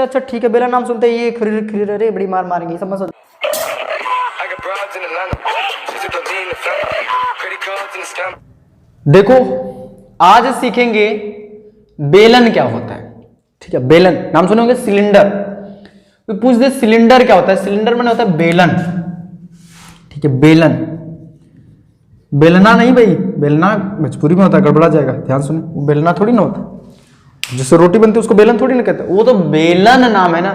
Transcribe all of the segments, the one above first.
अच्छा ठीक है, बेलन नाम सुनते ही ये खरीर रे बड़ी मार मारेंगे, समझ। देखो आज सीखेंगे बेलन क्या होता है। ठीक है, बेलन नाम सुने होंगे, सिलेंडर। पूछ दे सिलेंडर क्या होता है, सिलेंडर माने होता है बेलन। ठीक है, बेलन, बेलना नहीं भाई, बेलना भोजपुरी में होता है, गड़बड़ा जाएगा, ध्यान सुने। वो बेलना थोड़ी ना होता, जिससे रोटी बनती है उसको बेलन थोड़ी ना कहते, वो तो बेलन नाम है ना।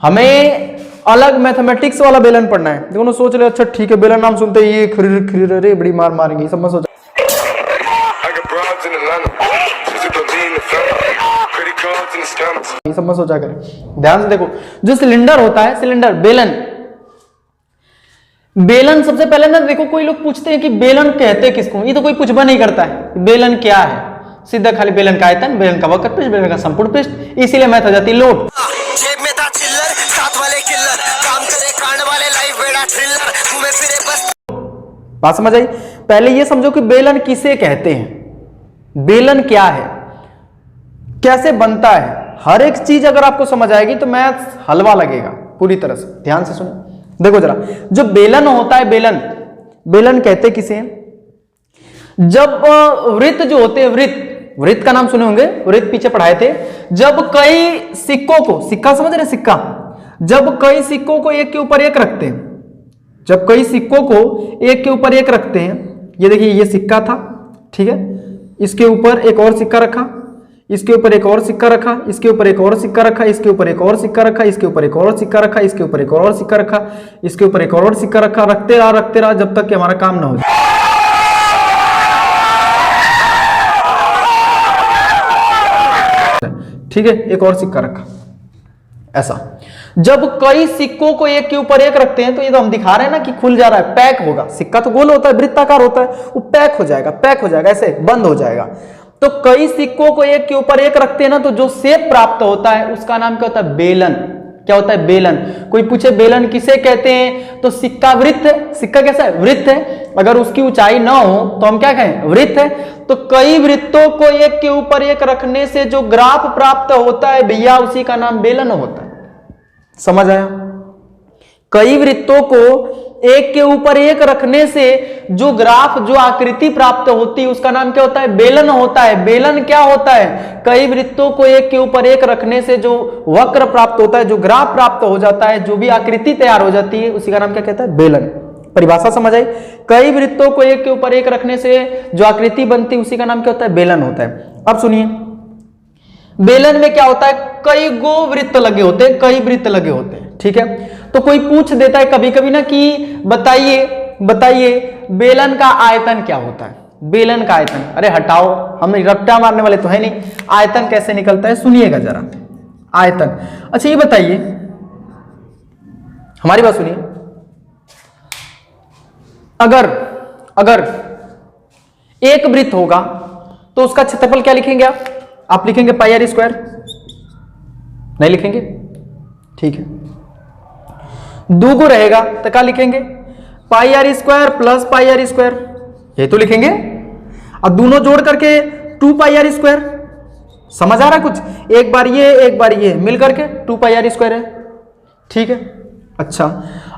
हमें अलग मैथमेटिक्स वाला बेलन पढ़ना है। दोनों सोच रहे अच्छा ठीक है, बेलन नाम सुनते ही ये खरीर रे बड़ी मार मारेंगे, समझ। सोचा समझ, सोचा कर ध्यान से देखो। जो सिलेंडर होता है, सिलेंडर, बेलन, बेलन सबसे पहले ना देखो, कोई लोग पूछते हैं कि बेलन कहते किसको, ये तो कोई कुछ नहीं करता है। बेलन क्या है, सीधा खाली बेलन का आयतन, बेलन का वक्र पृष्ठ, बेलन का संपूर्ण पृष्ठ, इसीलिए मैथ आ जाती है लोड। जेब में था चिल्लर, साथ वाले किल्लर, काम करे कांड वाले, लाइफ बेड़ा थ्रिलर, घूमे फिरे बस। बात समझ आई। पहले ये समझो कि बेलन किसे कहते हैं, बेलन क्या है, कैसे बनता है। हर एक चीज अगर आपको समझ आएगी तो मैथ हलवा लगेगा पूरी तरह से। ध्यान से सुनो, देखो जरा, जो बेलन होता है, बेलन, बेलन कहते किसे हैं। जब वृत्त जो होते हैं, वृत्त, वृत्त का नाम सुने होंगे, वृत्त पीछे पढ़ाए थे। जब कई सिक्कों को, सिक्का समझ रहे, सिक्का, जब कई सिक्कों को एक के ऊपर एक रखते हैं, जब कई सिक्कों को एक के ऊपर एक रखते हैं, ये देखिए ये सिक्का था, ठीक है, इसके ऊपर एक और सिक्का रखा, इसके ऊपर एक और सिक्का रखा, इसके ऊपर एक और सिक्का रखा, इसके ऊपर एक और सिक्का रखा, इसके ऊपर एक और सिक्का रखा, इसके ऊपर एक और सिक्का रखा, इसके ऊपर एक और सिक्का रखा, रखते रहा जब तक कि हमारा काम ना हो जाए। ठीक है, एक और सिक्का रखा, ऐसा। जब कई सिक्कों को एक के ऊपर एक रखते हैं तो ये तो हम दिखा रहे हैं ना कि खुल जा रहा है, पैक होगा। सिक्का तो गोल होता है, वृत्ताकार होता है, वो पैक हो जाएगा, पैक हो जाएगा, ऐसे बंद हो जाएगा। तो कई सिक्कों को एक के ऊपर एक रखते हैं ना, तो जो शेप प्राप्त होता है उसका नाम क्या होता है, बेलन। क्या होता है, बेलन। कोई पूछे बेलन किसे कहते हैं, तो सिक्का वृत्त है। सिक्का कैसा है, वृत्त है। अगर उसकी ऊंचाई ना हो तो हम क्या कहें, वृत्त है। तो कई वृत्तों को एक के ऊपर एक रखने से जो ग्राफ प्राप्त होता है भैया, उसी का नाम बेलन होता है। समझ आया। कई वृत्तों को एक के ऊपर एक रखने से जो ग्राफ, जो आकृति प्राप्त होती है उसका नाम क्या होता है, बेलन होता है। बेलन क्या होता है, कई वृत्तों को एक के ऊपर एक रखने से जो वक्र प्राप्त होता है, जो ग्राफ प्राप्त हो जाता है, जो भी आकृति तैयार हो जाती है, उसी का नाम क्या कहता है, बेलन। परिभाषा समझ आई। कई वृत्तों को एक के ऊपर एक रखने से जो आकृति बनती है उसी का नाम क्या होता है, बेलन होता है। अब सुनिए, बेलन में क्या होता है, कई गो वृत्त लगे होते हैं, कई वृत्त लगे होते हैं। ठीक है, तो कोई पूछ देता है कभी कभी ना कि बताइए बेलन का आयतन क्या होता है, बेलन का आयतन। अरे हटाओ, हम रट्टा मारने वाले तो है नहीं, आयतन कैसे निकलता है सुनिएगा जरा। आयतन, अच्छा ये बताइए, हमारी बात सुनिए, अगर एक वृत्त होगा तो उसका क्षेत्रफल क्या लिखेंगे आप लिखेंगे पाई आर स्क्वायर, नहीं लिखेंगे, ठीक है। दूगो रहेगा तो क्या लिखेंगे, pi r square plus pi r square, ये तो लिखेंगे। अब दोनों जोड़ करके 2 पाई आर स्क्वायर। समझ आ रहा कुछ, एक बार ये मिल करके 2 पाई आर स्क्वायर है, ठीक है। अच्छा,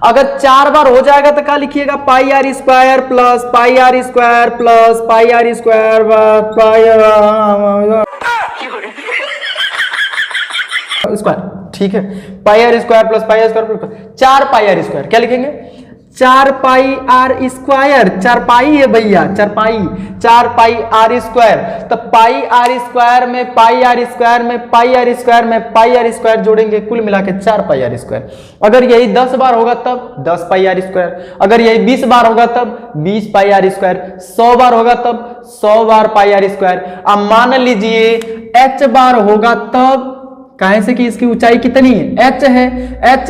अगर 4 बार हो जाएगा तो क्या लिखिएगा, pi r square plus pi r square plus pi r square square, ठीक है। Pi r square plus pi r square plus 4 pi r square, क्या लिखेंगे, 4 पाई आर स्क्वायर, 4 पाई है भैया, 4 पाई आर स्क्वायर। तो पाई आर स्क्वायर में पाई r square में पाई r square में पाई आर स्क्वायर जोड़ेंगे, कुल मिला के 4 पाई आर स्क्वायर। अगर यही 10 बार होगा तब 10 पाई आर स्क्वायर, अगर यही 20 बार होगा तब 20 पाई आर स्क्वायर, 100 बार होगा तब 100 बार पाई आर स्क्वायर। अब मान लीजिए h बार होगा तब, कहें से कि इसकी ऊंचाई कितनी है, h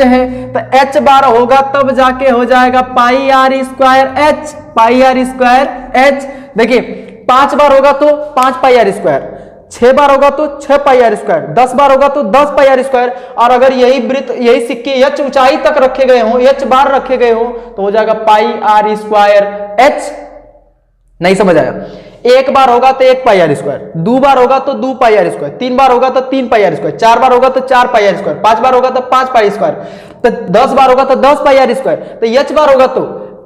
है, तो h बार होगा तब जाके हो जाएगा pi r square h, pi r square h। देखिए 5 बार होगा तो 5 पाई आर स्क्वायर, 6 बार होगा तो 6 पाई आर स्क्वायर, 10 बार होगा तो 10 पाई आर स्क्वायर। और अगर यही वृत्त, यही सिक्के h ऊंचाई तक रखे गए हो, h बार रखे गए हो, तो हो जाएगा पाई आर स्क्वायर h। नहीं समझ आया, एक बार होगा तो 1 पाई आर स्क्वायर, 2 बार होगा तो 2 पाई आर स्क्वायर, 3 बार होगा तो 3 पाई आर स्क्वायर, 4 बार होगा तो 4 पाई आर स्क्वायर, 5 बार होगा तो 5 पाई स्क्वायर, तो 10 बार होगा तो 10 पाई आर स्क्वायर, तो h बार होगा तो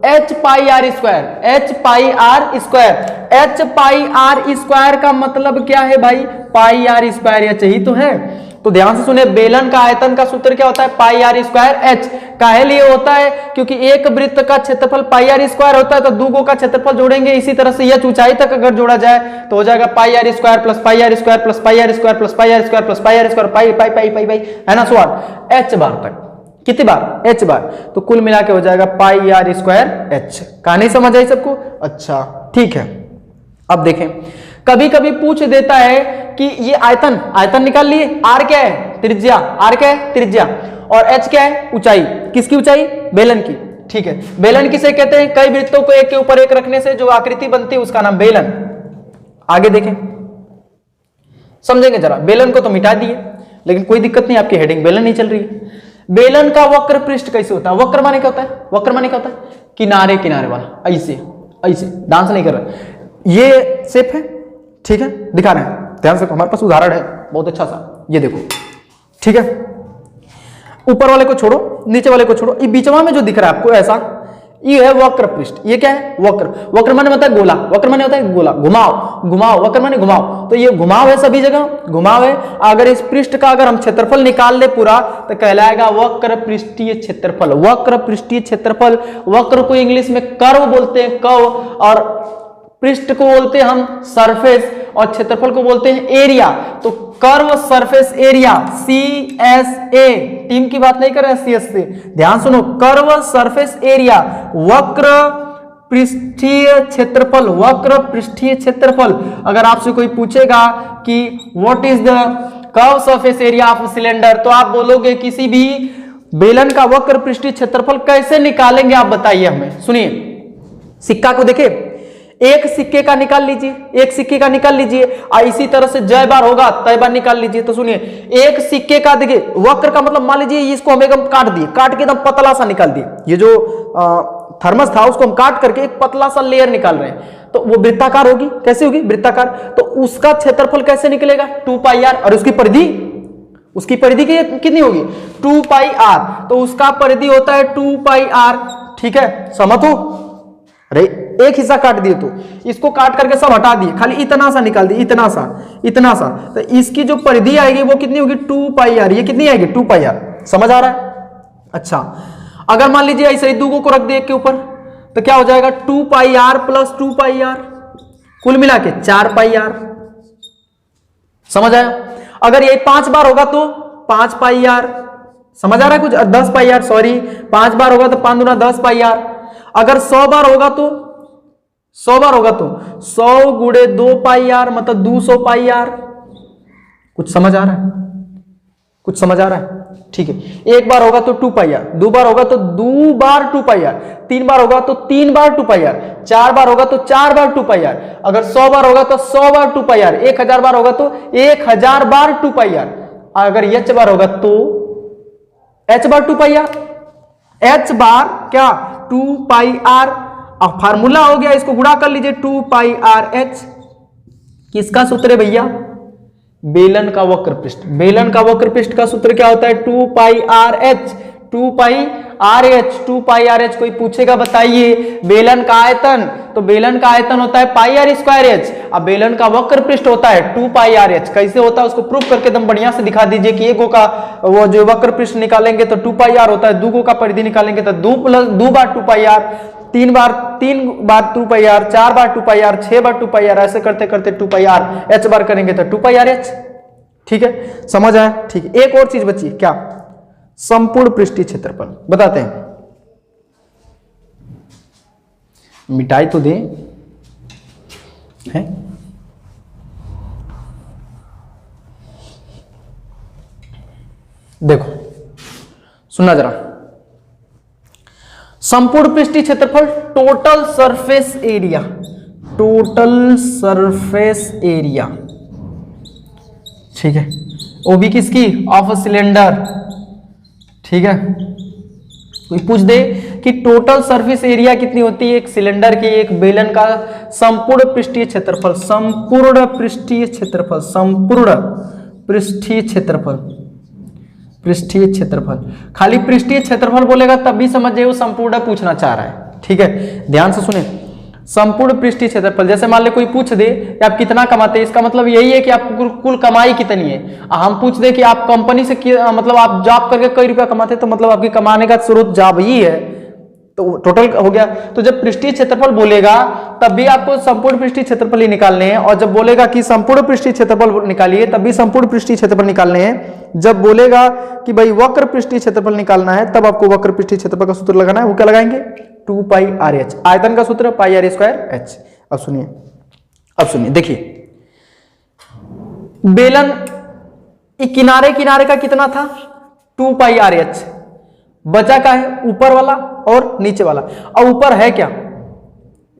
h pi r square, h pi r square. h pi r square का मतलब क्या है भाई, पाई आर स्क्वायर h ही तो है। तो ध्यान से सुने, बेलन का आयतन का सूत्र क्या होता है, पाई आर स्क्वायर h। काहे लिए होता है, क्योंकि एक वृत्त का क्षेत्रफल पाई आर स्क्वायर होता है, तो दूगो का क्षेत्रफल जोड़ेंगे, इसी तरह से h ऊंचाई तक अगर जोड़ा जाए तो हो जाएगा pi r square plus pi r square plus pi r square plus pi r square plus pi r square pi pi pi pi pi, है ना, सो h बार तक। कितनी बार, h बार, तो कुल मिला के हो जाएगा पाई आर स्क्वायर h। कहानी समझ आई सबको? अच्छा ठीक है। अब देखें, कभी कभी पूछ देता है कि ये आयतन निकाल लिए, r क्या है, त्रिज्या, r क्या है, त्रिज्या, और h क्या है, ऊंचाई। किसकी ऊंचाई, बेलन की। ठीक है, बेलन किसे कहते हैं, कई वृत्तों को एक के ऊपर एक रखने से जो आकृति बनती है उसका नाम बेलन। आगे देखें, समझेंगे जरा। बेलन को तो मिटा दिए, लेकिन कोई दिक्कत नहीं, आपकी हेडिंग बेलन नहीं चल रही है। बेलन का वक्र पृष्ठ कैसे होता है, वक्र माने क्या होता है, वक्र माने क्या होता है, किनारे किनारे वाला, ऐसे ऐसे, डांस नहीं कर रहा, ये शेप है, ठीक है, दिखा रहे हैं, ध्यान से, हमारे पास उदाहरण है बहुत अच्छा सा, ये देखो, ठीक है। ऊपर वाले को छोड़ो, नीचे वाले को छोड़ो, ये बीचवा में जो दिख रहा है आपको ऐसा, ये है वक्र पृष्ठ। ये क्या है, वक्र। वक्र माने होता है गोला, वक्र माने होता है गोला, घुमाव, घुमाव, वक्र माने घुमाव। तो ये घुमाव है, सभी जगह घुमाव है। अगर इस पृष्ठ का अगर हम क्षेत्रफल निकाल ले पूरा, तो कहलाएगा वक्र पृष्ठीय क्षेत्रफल। वक्र पृष्ठीय क्षेत्रफल, वक्र को इंग्लिश में कर्व बोलते हैं, कर्व, और पृष्ठ को बोलते हैं हम सरफेस, और क्षेत्रफल को बोलते हैं एरिया। तो curve surface area, CSA, team की बात नहीं कर रहे हैं, CS से, ध्यान सुनो, कर्व सरफेस एरिया, वक्र पृष्ठीय क्षेत्रफल, वक्र पृष्ठीय क्षेत्रफल। अगर आपसे कोई पूछेगा कि what is the curve surface area of cylinder, तो आप बोलोगे किसी भी बेलन का वक्र पृष्ठीय क्षेत्रफल कैसे निकालेंगे, आप बताइए हमें। सुनिए, सिक्का को देखिए, एक सिक्के का निकाल लीजिए, एक सिक्के का निकाल लीजिए, और इसी तरह से जय बार होगा तय बार निकाल लीजिए। तो सुनिए, एक सिक्के का देखिए, वक्र का मतलब मान लीजिए इसको हम एकदम काट दिए, काट के एकदम पतला सा निकाल दिए, ये जो थर्मस था उसको हम काट करके एक पतला सा लेयर निकाल रहे हैं, तो वो वृत्ताकार होगी। कैसे होगी, वृत्ताकार। तो उसका क्षेत्रफल कैसे निकलेगा, 2 पाई आर, और उसकी परिधि, उसकी परिधि कितनी होगी, 2 पाई आर। तो उसका परिधि होता है 2 पाई आर, ठीक है, सहमत हो। अरे एक हिस्सा काट दिए, तो इसको काट करके सब हटा दिए, खाली इतना सा निकाल दिए, इतना सा, इतना सा, तो इसकी जो परिधि आएगी वो कितनी होगी, 2 पाई आर। ये कितनी आएगी, 2 पाई आर। समझ आ रहा है? अच्छा, अगर मान लीजिए ऐसे ही दूगों को रख दिए एक के ऊपर, तो क्या हो जाएगा, 2 pi are plus 2 pi are, कुल मिला के 4 पाई आर। समझ आया? अगर ये 5 बार होगा तो 5 पाई आर। समझ आ रहा है कुछ, 10 पाई आर, सॉरी, 5 बार होगा तो 5 दूना 10 पाई आर। अगर 100 बार होगा तो 100 बार होगा तो 100 गुणे 2 पाई आर, मतलब 200 पाई आर। कुछ समझ आ रहा है, कुछ समझ आ रहा है, ठीक है। एक बार होगा तो 2 पाई आर, 2 बार होगा तो 2 बार 2 पाई आर, 3 बार होगा तो 3 बार 2 पाई आर, 4 बार होगा तो 4 बार 2 पाई आर, अगर 100 बार होगा तो 100 बार 2 पाई आर, 1000 बार होगा तो 1000 बार 2 पाई आर, अगर h बार होगा तो h बार 2 पाई आर, h बार क्या, 2 पाई आर। अब फार्मूला हो गया, इसको गुणा कर लीजिए, 2 पाई आर h। किसका सूत्र है भैया, बेलन का वक्र पृष्ठ। बेलन का वक्र पृष्ठ का सूत्र क्या होता है, 2 pi r H, 2 pi r H, 2 pi r H. कोई पूछेगा बताइए बेलन का आयतन, तो बेलन का आयतन होता है पाई आर स्क्वायर एच, अब बेलन का वक्र पृष्ठ होता है 2 पाई आर एच। कैसे होता है उसको प्रूफ करके एकदम बढ़िया से दिखा दीजिए कि एक का वो जो वक्र पृष्ठ निकालेंगे तो 2 पाई आर होता है, दूगो का परिधि निकालेंगे तो 2 बार 2 पाई आर, 3 बार 2 पाई आर, 4 बार 2 पाई आर, 6 बार 2 पाई आर, ऐसे करते करते 2 पाई आर एच बार करेंगे तो 2 पाई आर एच। ठीक है, समझ आया? ठीक है, एक और चीज बची, क्या, संपूर्ण पृष्ठीय क्षेत्रफल बताते हैं। मिटाई तो दें, है देखो, सुनना जरा। संपूर्ण पृष्ठीय क्षेत्रफल, total surface area, total surface area, ठीक है, वो भी किसकी, ऑफ सिलेंडर। ठीक है, कोई पूछ दे कि टोटल सरफेस एरिया कितनी होती है एक सिलेंडर की, एक बेलन का संपूर्ण पृष्ठीय क्षेत्रफल, संपूर्ण पृष्ठीय क्षेत्रफल, संपूर्ण पृष्ठीय क्षेत्रफल, पृष्ठीय क्षेत्रफल। खाली पृष्ठीय क्षेत्रफल बोलेगा तब भी समझ जाइए वो संपूर्ण पूछना चाह रहा है, ठीक है, ध्यान से सुने। संपूर्ण पृष्ठीय क्षेत्रफल, जैसे मान ले कोई पूछ दे कि आप कितना कमाते हैं, इसका मतलब यही है कि आपको कुल कमाई कितनी है। हम पूछ दे कि आप कंपनी से मतलब आप जॉब करके कई रुपया कमाते हैं, तो मतलब आपकी कमाने का स्रोत जॉब ही है, तो टोटल हो गया। तो जब पृष्ठीय क्षेत्रफल बोलेगा तब भी आपको संपूर्ण पृष्ठीय क्षेत्रफल ही निकालने हैं, और जब बोलेगा कि संपूर्ण पृष्ठीय क्षेत्रफल निकालिए तब भी संपूर्ण पृष्ठीय क्षेत्रफल निकालने हैं। जब बोलेगा कि भाई वक्र पृष्ठीय क्षेत्रफल निकालना है तब आपको वक्र पृष्ठीय क्षेत्रफल का सूत्र लगाना है। वो क्या लगाएंगे, 2 पाई आर एच, आयतन का सूत्र पाई आर स्क्वायर एच। अब सुनिए, देखिए बेलन किनारे किनारे का कितना था 2 पाई आर एच, बचा का है ऊपर वाला और नीचे वाला। और ऊपर है क्या,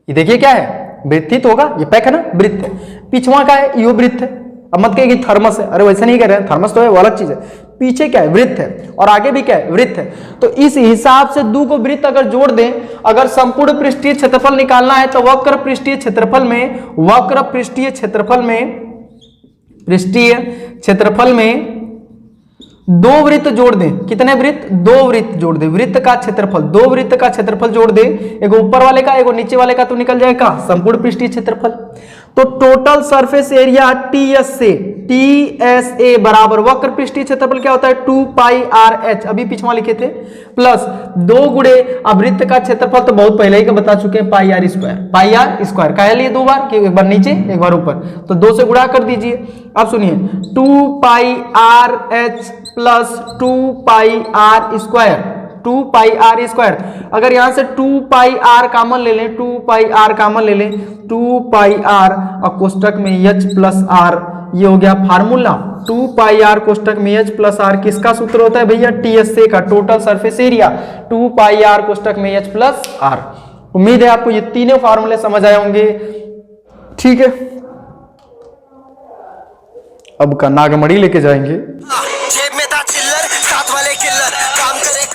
ये देखिए क्या है, वृत्त ही तो होगा, ये पैक है ना, वृत्त है। पिछवा का है, यो वृत्त है। अब मत कहिए कि थर्मस है, अरे वैसे नहीं कह रहे हैं, थर्मस तो है वो अलग चीज है। पीछे क्या है, वृत्त है, और आगे भी क्या है, वृत्त है। तो इस हिसाब से दो को वृत्त अगर जोड़ दें, अगर संपूर्ण पृष्ठीय क्षेत्रफल निकालना है तो वक्र पृष्ठीय क्षेत्रफल में दो वृत्त जोड़ दें। कितने वृत्त, दो वृत्त जोड़ दें। वृत्त का क्षेत्रफल, दो वृत्त का क्षेत्रफल जोड़ दें, एगो ऊपर वाले का एगो नीचे वाले का, तो निकल जाएगा संपूर्ण पृष्ठीय क्षेत्रफल। तो टोटल सरफेस एरिया TSA बराबर वक्र पृष्ठीय क्षेत्रफल क्या होता है 2 पाई आर एच, अभी पिछवा लिखे थे, प्लस 2 गुणे अब वृत्त का क्षेत्रफल तो बहुत पहले ही का बता चुके हैं, पाई आर स्क्वायर। कह लिए 2 बार कि एक बार नीचे एक बार ऊपर, तो 2 से गुणा कर दीजिए। अब सुनिए 2 pi r h plus 2 pi r square, 2 pi r square. अगर यहां से 2 पाई आर कॉमन ले लें, 2 पाई आर कॉमन ले लें, 2 पाई आर और कोष्टक में H प्लस आर, ये हो गया फार्मूला। 2 पाई आर कोष्टक में H प्लस आर किसका सूत्र होता है भैया, TSA का, total surface area. 2 pi r कोष्टक में H प्लस आर। उम्मीद है आपको ये तीनों फार्मूले समझ आए होंगे, ठीक है। अब का नागमणि लेके जाएंगे।